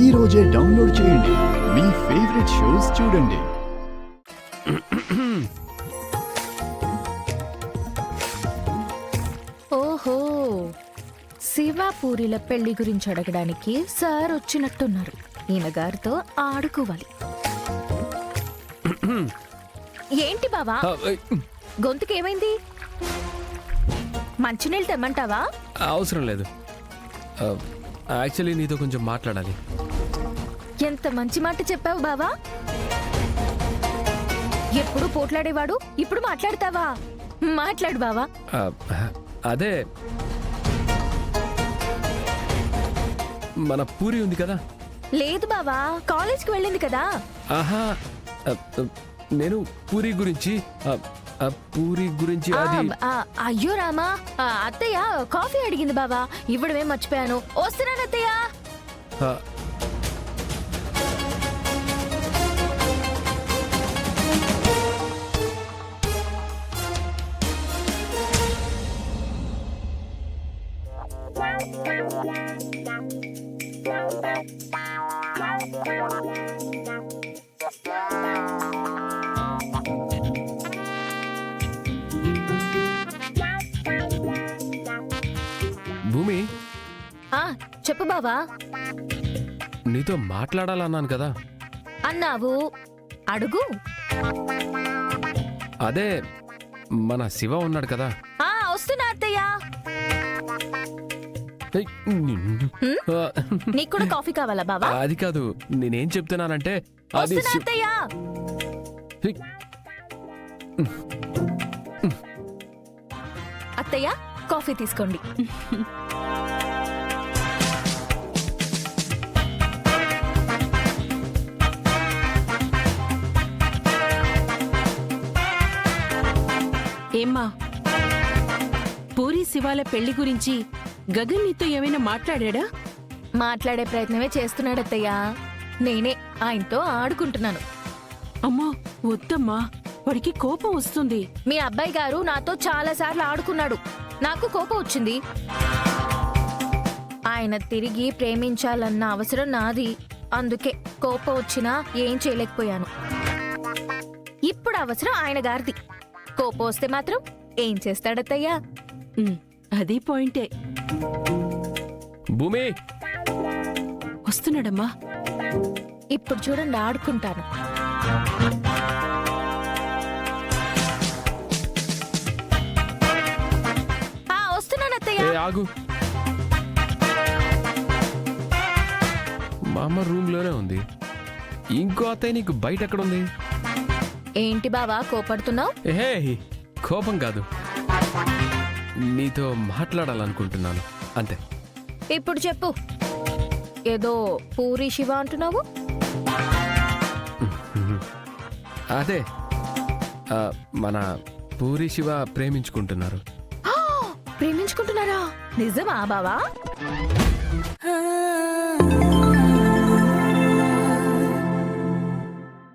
ఈ రోజే డౌన్లోడ్ చేయండి. మీ ఫేవరెట్ షోస్ చూడండి. ఓహో, శివాపూరిల పెళ్లి గురించి అడగడానికి సార్ వచ్చినట్టున్నారు. ఈయన గారితో ఆడుకోవాలి. ఏంటి బావా, గొంతుకి ఏమైంది? మంచినీళ్ళు తెమ్మంటావా? అవసరం లేదు. యాక్చువల్లీ నీతో కొంచెం మాట్లాడాలి. ఎంత మంచి మాట చెప్పావు బావా. ఎప్పుడు పోట్లాడేవాడు, ఇప్పుడు మాట్లాడతావా? మాట్లాడు బావా. అదే మన పూరి ఉంది కదా. లేదు బావా, కాలేజ్కి వెళ్ళింది కదా. ఆహా, నేను పూరి గురించి అది. అయ్యో రామా, అత్తయ్య కాఫీ అడిగింది బావా, ఇవ్వడమే మర్చిపోయాను. వస్తున్నాను అత్తయ్య. భూమి, చెప్పు బావా. నీతో మాట్లాడాలన్నాను కదా. అన్నావు, అడుగు. అదే మన శివ ఉన్నాడు కదా. వస్తున్నా అత్తయ్య. నీకు కూడా కాఫీ కావాలా బావా? అది కాదు, నేనేం చెప్తున్నానంటే అది అత్తయ్య. అత్తయ్య, కాఫీ తీసుకోండి. ఏమ్మా, పూరి శివాల పెళ్లి గురించి గగన్ నీతో ఏమైనా మాట్లాడా? మాట్లాడే ప్రయత్నమే చేస్తున్నాడు అత్తయ్య. నేనే ఆయనతో ఆడుకుంటున్నాను. అమ్మా వద్దమ్మా, వాడికి కోపం వస్తుంది. మీ అబ్బాయి గారు నాతో చాలా సార్లు ఆడుకున్నాడు, నాకు కోపం వచ్చింది. ఆయన తిరిగి ప్రేమించాలన్న అవసరం నాది, అందుకే కోపం వచ్చినా ఏం చేయలేకపోయాను. ఇప్పుడు అవసరం ఆయన గారిది. కోపం వస్తే మాత్రం ఏం చేస్తాడత్తయ్యా? అది పాయింటే. భూమి వస్తున్నాడమ్మా. ఇప్పుడు చూడండి, ఆడుకుంటాను. వస్తున్నానత్తయ్య. ఆగు, మా అమ్మ రూమ్ లోనే ఉంది. ఇంకో అత్తయ్య నీకు బయట ఎక్కడ ఉంది? ఏంటి బావా కోపడుతున్నావు? హే, కోపం కాదు, నీతో మాట్లాడాలనుకుంటున్నాను అంతే. ఇప్పుడు చెప్పు. ఏదో పూరి శివ అంటున్నావు. అదే మన పూరి శివ ప్రేమించుకుంటున్నారు. ప్రేమించుకుంటున్నారా? నిజమా బావా?